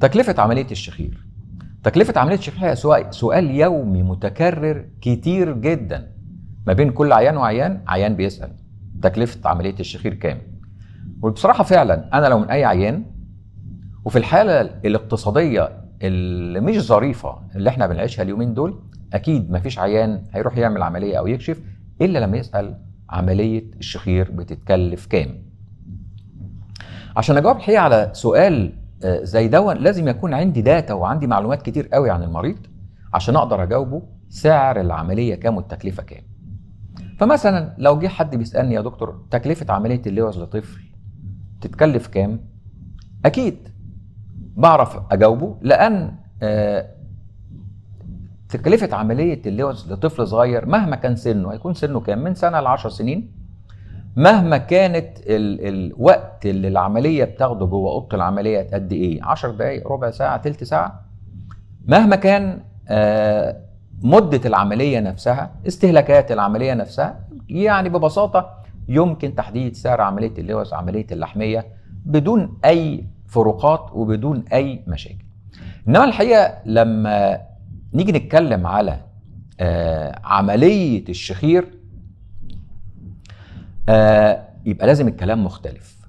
تكلفة عملية الشخير. تكلفة عملية الشخير هي سؤال يومي متكرر كتير جدا ما بين كل عيان وعيان. عيان بيسأل تكلفة عملية الشخير كام؟ وبصراحة فعلا أنا لو من أي عيان وفي الحالة الاقتصادية اللي مش ظريفة اللي احنا بنعيشها اليومين دول، أكيد مفيش عيان هيروح يعمل عملية أو يكشف إلا لما يسأل عملية الشخير بتتكلف كام. عشان أجاوب الحقيقة على سؤال زي ده لازم يكون عندي داتا وعندي معلومات كتير قوي عن المريض عشان اقدر اجاوبه سعر العمليه كام والتكلفه كام. فمثلا لو جه حد بيسالني يا دكتور تكلفه عمليه اللوز لطفل تتكلف كام؟ اكيد بعرف اجاوبه، لان تكلفه عمليه اللوز لطفل صغير مهما كان سنه، هيكون سنه كام؟ من سنه ل10 سنين، مهما كانت الوقت اللي العمليه بتاخده جوه اوضه العمليه قد ايه، 10 دقائق، ربع ساعه، تلت ساعه، مهما كان مده العمليه نفسها، استهلاكات العمليه نفسها، يعني ببساطه يمكن تحديد سعر عمليه اللوز، عمليه اللحميه، بدون اي فروقات وبدون اي مشاكل. انما الحقيقه لما نيجي نتكلم على عمليه الشخير يبقى لازم الكلام مختلف.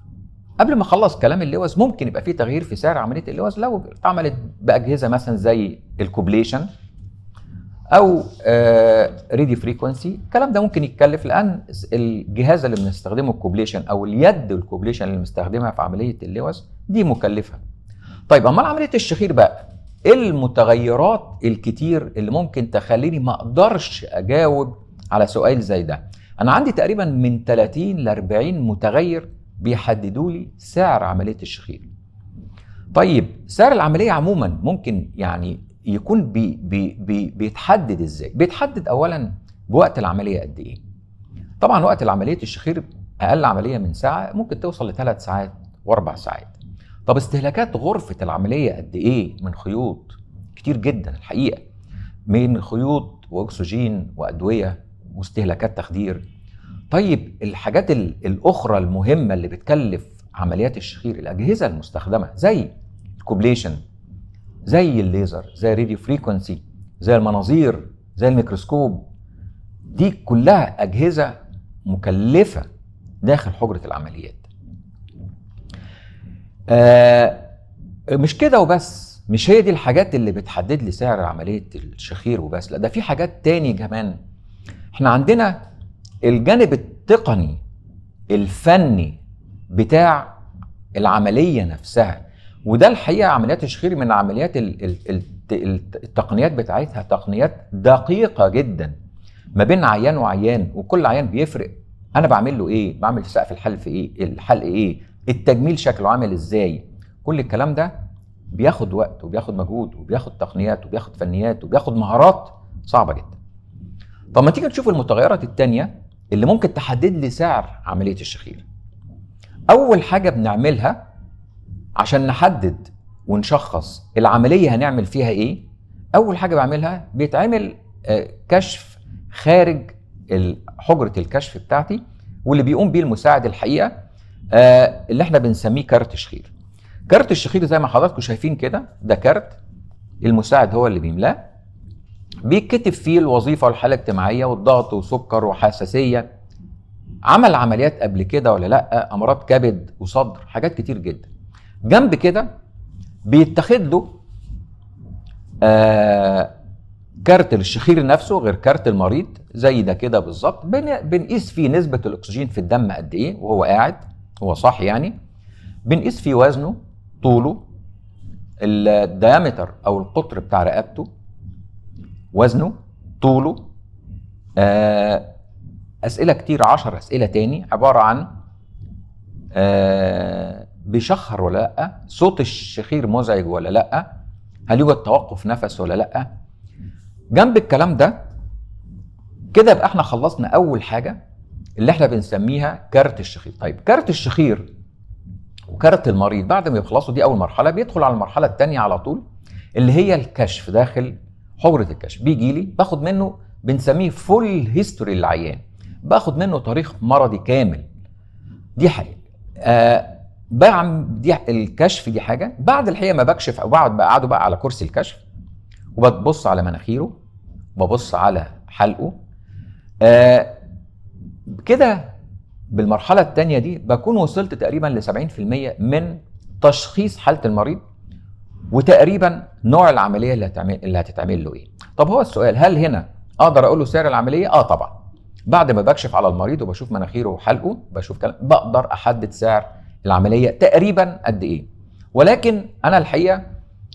قبل ما اخلص كلام اللوز ممكن يبقى فيه تغيير في سعر عمليه اللوز لو اتعملت باجهزه مثلا زي الكوبليشن او راديو فريكونسي. الكلام ده ممكن يتكلف لان الجهاز اللي بنستخدمه الكوبليشن او اليد الكوبليشن اللي بنستخدمها في عمليه اللوز دي مكلفه. طيب امال عمليه الشخير بقى ايه المتغيرات الكتير اللي ممكن تخليني ما اقدرش اجاوب على سؤال زي ده؟ انا عندي تقريبا من 30 ل 40 متغير بيحددوا لي سعر عمليه الشخير. طيب سعر العمليه عموما ممكن يعني يكون بيتحدد ازاي؟ بيتحدد اولا بوقت العمليه قد ايه. طبعا وقت العمليه الشخير اقل عمليه من ساعه ممكن توصل ل3 ساعات و4 ساعات. طب استهلاكات غرفه العمليه قد ايه من خيوط؟ كتير جدا الحقيقه، من خيوط واكسجين وادويه واستهلاكات تخدير. طيب الحاجات الاخرى المهمه اللي بتكلف عمليات الشخير، الاجهزه المستخدمه زي الكوبليشن، زي الليزر، زي الراديو فريكونسي، زي المناظير، زي الميكروسكوب، دي كلها اجهزه مكلفه داخل حجره العمليات. مش كده وبس، مش هي دي الحاجات اللي بتحدد لي سعر عمليه الشخير وبس، لا ده في حاجات تاني كمان. احنا عندنا الجانب التقني الفني بتاع العملية نفسها، وده الحقيقة عمليات الشخير من عمليات التقنيات بتاعتها تقنيات دقيقة جدا ما بين عيان وعيان، وكل عيان بيفرق انا بعمل له ايه، بعمل في سقف الحلق ايه، الحلق ايه، التجميل شكله عامل ازاي. كل الكلام ده بياخد وقت وبياخد مجهود وبياخد تقنيات وبياخد فنيات وبياخد مهارات صعبة جدا. طب ما تيجي نشوف المتغيرات التانية اللي ممكن تحدد لي سعر عملية الشخير. أول حاجة بنعملها عشان نحدد ونشخص العملية هنعمل فيها إيه، أول حاجة بعملها بيتعمل كشف خارج حجرة الكشف بتاعتي، واللي بيقوم بيه المساعد الحقيقة اللي احنا بنسميه كارت شخير. كارت الشخير زي ما حضراتكم شايفين كده، ده كارت المساعد هو اللي بيملاه، بيتكتب فيه الوظيفة والحالة الاجتماعية والضغط وسكر وحساسية، عمل عمليات قبل كده ولا لا، أمراض كبد وصدر، حاجات كتير جدا. جنب كده بيتاخد له كارت الشخير نفسه غير كارت المريض، زي ده كده بالظبط، بنقيس فيه نسبة الأكسجين في الدم قد إيه وهو قاعد، هو صاحي يعني، بنقيس فيه وزنه، طوله، الديامتر أو القطر بتاع رقبته، وزنه، طوله، أسئلة كتير، 10 أسئلة تاني عبارة عن بيشخر ولا لأ، صوت الشخير مزعج ولا لأ، هل يوجد توقف نفس ولا لأ. جنب الكلام ده كده يبقى احنا خلصنا أول حاجة اللي احنا بنسميها كارت الشخير. طيب كارت الشخير وكارت المريض بعد ما يخلصوا دي أول مرحلة، بيدخل على المرحلة التانية على طول اللي هي الكشف داخل حجرة الكشف. بيجي لي باخد منه بنسميه فول هيستوري للعيان، باخد منه تاريخ مرضي كامل. دي حاجة. بعمل دي الكشف، دي حاجه. بعد الحقيقه ما بكشف او بقعده بقى على كرسي الكشف وببص على مناخيره، ببص على حلقه. كده بالمرحله الثانيه دي بكون وصلت تقريبا ل 70% من تشخيص حاله المريض وتقريبا نوع العمليه اللي هتتعمل له ايه. طب هو السؤال، هل هنا اقدر اقول له سعر العمليه؟ طبعا. بعد ما بكشف على المريض وبشوف مناخيره وحلقه، بشوف كلام، بقدر احدد سعر العمليه تقريبا قد ايه. ولكن انا الحقيقه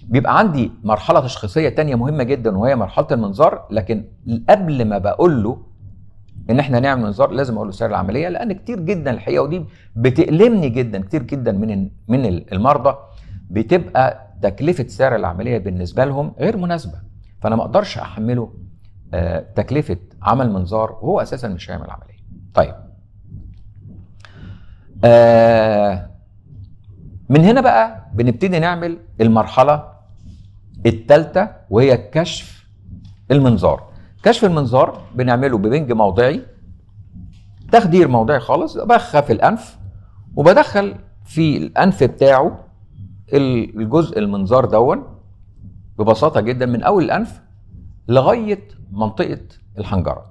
بيبقى عندي مرحله تشخيصيه تانية مهمه جدا، وهي مرحله المنظار. لكن قبل ما بقول له ان احنا نعمل منظار لازم اقول له سعر العمليه، لان كتير جدا الحقيقه، ودي بتألمني جدا، كتير جدا من المرضى بتبقى تكلفه سعر العمليه بالنسبه لهم غير مناسبه، فانا ما اقدرش احمله تكلفه عمل منظار وهو اساسا مش هيعمل عمليه. طيب، من هنا بقى بنبتدي نعمل المرحله الثالثه، وهي كشف المنظار. كشف المنظار بنعمله ببنج موضعي، تخدير موضعي خالص. بخف الانف وبدخل في الانف بتاعه الجزء المنظار دون ببساطه جدا من اول الانف لغايه منطقه الحنجره.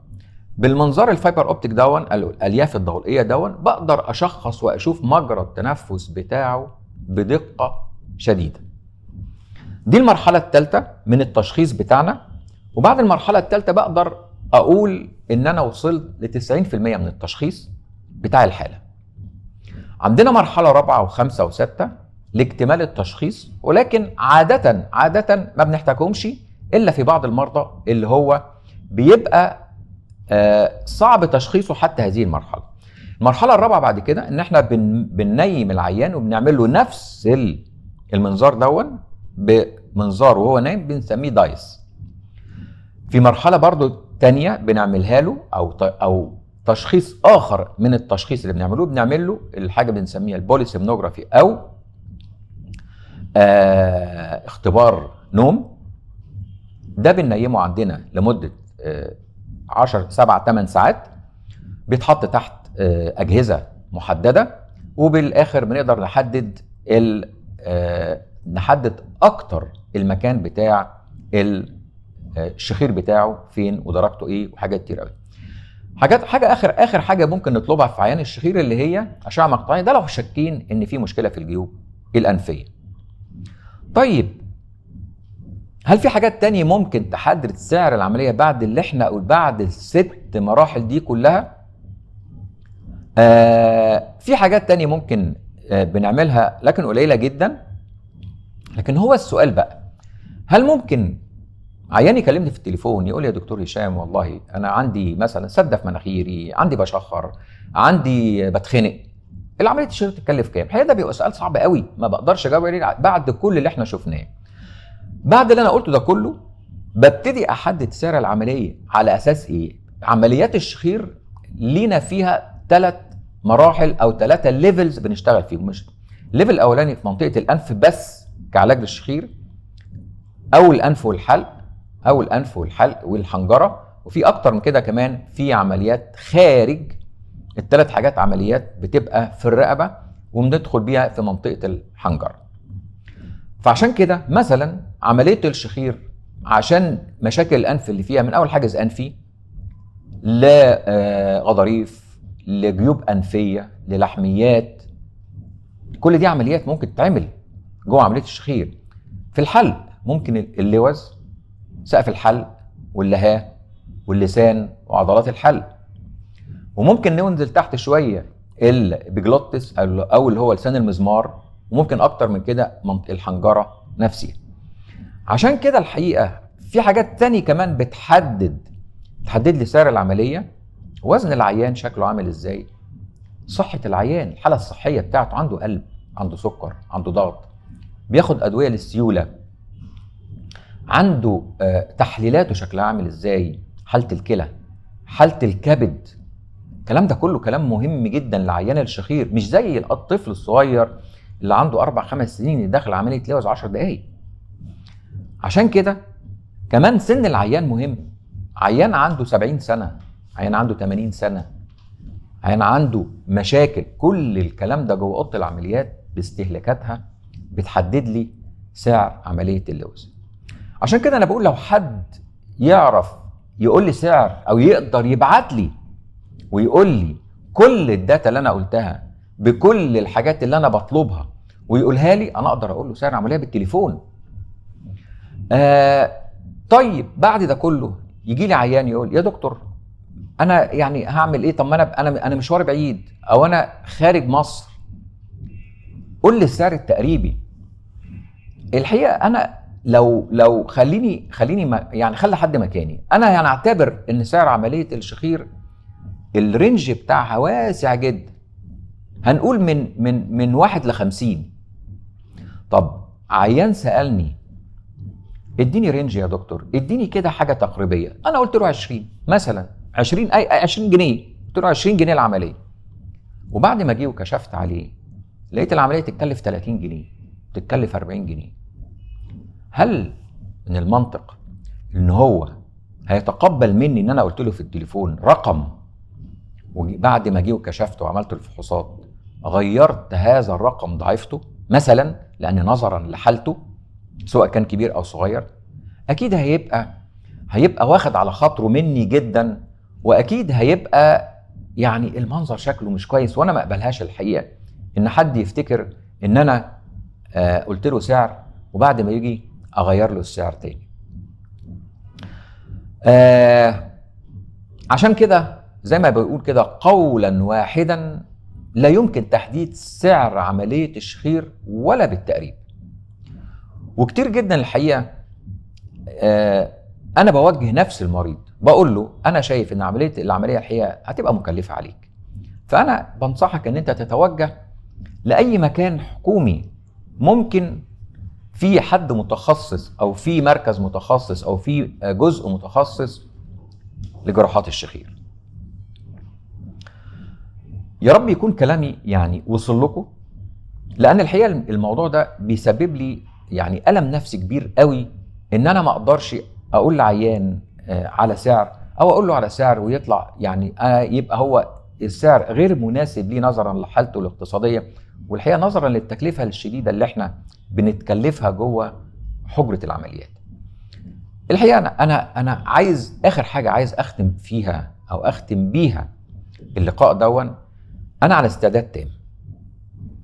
بالمنظار الفايبر اوبتيك دون، الالياف الضوئيه دون، بقدر اشخص واشوف مجرى التنفس بتاعه بدقه شديده. دي المرحله الثالثه من التشخيص بتاعنا. وبعد المرحله الثالثه بقدر اقول ان انا وصلت ل 90% من التشخيص بتاع الحاله. عندنا مرحله رابعه وخمسه وسته لاكتمال التشخيص، ولكن عاده ما بنحتاجهمش الا في بعض المرضى اللي هو بيبقى صعب تشخيصه حتى هذه المرحله. المرحله الرابعه بعد كده ان احنا بننيم العيان وبنعمل له نفس المنظار دون بمنظار وهو نايم، بنسميه دايس. في مرحله برضو تانية بنعملها له او تشخيص اخر من التشخيص اللي بنعمل له الحاجه بنسميها البوليسيمنوجرافي او اختبار نوم. ده بننيمه عندنا لمده 7-8 ساعات، بيتحط تحت اجهزه محدده، وبالاخر بنقدر نحدد اكتر المكان بتاع الشخير بتاعه فين ودرجته ايه وحاجات كتير قوي. حاجه اخر حاجه ممكن نطلبها في عيان الشخير اللي هي اشعه مقطعيه، ده لو شاكين ان في مشكله في الجيوب الانفيه. طيب، هل في حاجات تانية ممكن تحدد سعر العمليه بعد اللي احنا بعد ال6 مراحل دي كلها؟ في حاجات تانية ممكن بنعملها لكن قليله جدا. لكن هو السؤال بقى، هل ممكن عيان يكلمني في التليفون يقول لي يا دكتور هشام والله انا عندي مثلا سده في مناخيري، عندي بشخر، عندي بتخنق، العمليه الشخير تتكلف كام؟ الحقيقه ده بيبقى سؤال صعب قوي، ما بقدرش اجاوب عليه بعد كل اللي احنا شفناه. بعد اللي انا قلته ده كله ببتدي احدد سعر العمليه على اساس ايه؟ عمليات الشخير لينا فيها 3 مراحل او 3 ليفلز بنشتغل فيهم. مش الليفل الاولاني في منطقه الانف بس كعلاج للشخير، او الانف والحلق والحنجره، وفي اكتر من كده كمان في عمليات خارج ال3 حاجات، عمليات بتبقى في الرقبه وبندخل بيها في منطقه الحنجره. فعشان كده مثلا عمليه الشخير عشان مشاكل الانف اللي فيها من اول حاجز انفي لغضاريف لجيوب انفيه للحميات، كل دي عمليات ممكن تتعمل جوه عمليه الشخير. في الحلق ممكن اللوز، سقف الحلق واللهاه واللسان وعضلات الحلق، وممكن ننزل تحت شويه البيجلوتس او اللي هو لسان المزمار، وممكن اكتر من كده منطقه الحنجره نفسها. عشان كده الحقيقه في حاجات تانية كمان بتحدد لي سعر العمليه. وزن العيان شكله عامل ازاي، صحه العيان، الحاله الصحيه بتاعته، عنده قلب، عنده سكر، عنده ضغط، بياخد ادويه للسيوله، عنده تحليلاته شكلها عامل ازاي، حاله الكلى، حاله الكبد. الكلام ده كله كلام مهم جدا لعيان الشخير، مش زي الطفل الصغير اللي عنده 4-5 سنين اللي داخل عمليه لوز 10 دقايق. عشان كده كمان سن العيان مهم. عيان عنده 70 سنه، عيان عنده 80 سنه، عيان عنده مشاكل، كل الكلام ده جوه اوضه العمليات باستهلاكاتها بتحدد لي سعر عمليه اللوز. عشان كده انا بقول لو حد يعرف يقول لي سعر او يقدر يبعت لي ويقول لي كل الداتا اللي انا قلتها بكل الحاجات اللي انا بطلبها ويقولها لي، انا اقدر اقول له سعر عمليه بالتليفون. طيب بعد ده كله يجي لي عيان يقول يا دكتور انا يعني هعمل ايه؟ طب ما انا مشواري بعيد او انا خارج مصر، قول لي السعر التقريبي. الحقيقه انا لو خليني يعني خلي حد مكاني، انا يعني اعتبر ان سعر عمليه الشخير الرينج بتاعها واسع جدا، هنقول من 1 ل50. طب عيان سالني اديني رينج يا دكتور، اديني كده حاجه تقريبيه، انا قلت له 20 مثلا، 20 جنيه، قلت له 20 جنيه العمليه. وبعد ما جه وكشفت عليه لقيت العمليه تتكلف 30 جنيه، تتكلف 40 جنيه. هل من المنطق ان هو هيتقبل مني ان انا قلت له في التليفون رقم، وبعد ما جه وكشفت وعملت الفحوصات غيرت هذا الرقم ضعفته مثلا، لان نظرا لحالته سواء كان كبير او صغير اكيد هيبقى واخد على خاطره مني جدا، واكيد هيبقى يعني المنظر شكله مش كويس، وانا ما اقبلهاش الحقيقه ان حد يفتكر ان انا قلت له سعر وبعد ما يجي اغير له السعر تاني. عشان كده زي ما بيقول كده قولا واحدا لا يمكن تحديد سعر عمليه الشخير ولا بالتقريب. وكتير جدا الحقيقه انا بوجه نفس المريض بقول له انا شايف ان العمليه الحقيقه هتبقى مكلفه عليك، فانا بنصحك ان انت تتوجه لاي مكان حكومي ممكن في حد متخصص او في مركز متخصص او في جزء متخصص لجراحات الشخير. يا رب يكون كلامي يعني وصل لكم، لان الحقيقه الموضوع ده بيسبب لي يعني الم نفسي كبير قوي، ان انا ما اقدرش اقول لعيان على سعر او اقول له على سعر ويطلع يعني يبقى هو السعر غير مناسب ليه نظرا لحالته الاقتصاديه، والحقيقه نظرا للتكلفه الشديده اللي احنا بنتكلفها جوه حجره العمليات. الحقيقه انا عايز اخر حاجه عايز اختم فيها او اختم بيها اللقاء دون، انا على استعداد تام،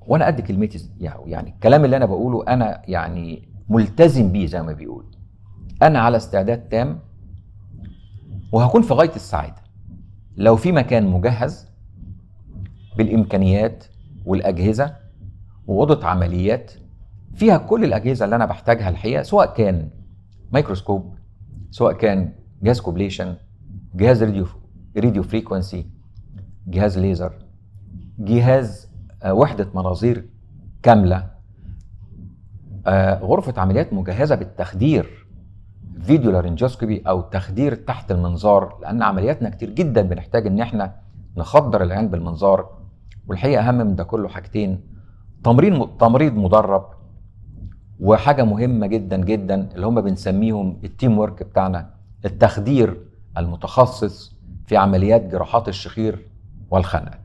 وانا قد كلمتي يعني الكلام اللي انا بقوله انا يعني ملتزم بيه زي ما بيقول. انا على استعداد تام وهكون في غايه السعاده لو في مكان مجهز بالامكانيات والاجهزه واوضه عمليات فيها كل الاجهزه اللي انا بحتاجها الحقيقه، سواء كان ميكروسكوب، سواء كان جهاز كوبليشن، جهاز راديو فريكونسي، جهاز ليزر، جهاز وحده مناظير كامله، غرفه عمليات مجهزه بالتخدير فيديو لارنجوسكوبي او تخدير تحت المنظار، لان عملياتنا كتير جدا بنحتاج ان احنا نخدر العين بالمنظار. والحقيقه اهم من ده كله حاجتين، تمريض مدرب، وحاجه مهمه جدا جدا اللي هم بنسميهم التيم ورك بتاعنا، التخدير المتخصص في عمليات جراحات الشخير والخنق.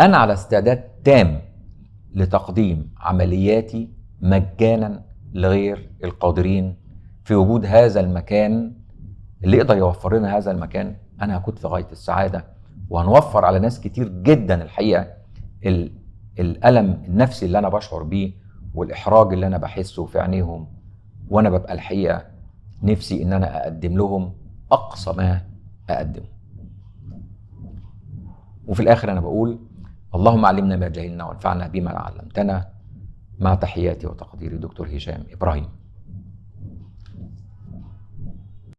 انا على استعداد تام لتقديم عملياتي مجانا لغير القادرين في وجود هذا المكان اللي يقدر يوفر لنا هذا المكان. انا هكون في غايه السعاده وهنوفر على ناس كتير جدا الحقيقه الالم النفسي اللي انا بشعر بيه والاحراج اللي انا بحسه في عينيهم، وانا ببقى الحقيقه نفسي ان انا اقدم لهم اقصى ما اقدمه. وفي الاخر انا بقول اللهم علمنا ما جهلنا وانفعنا بما علمتنا، مع تحياتي وتقديري دكتور هشام إبراهيم.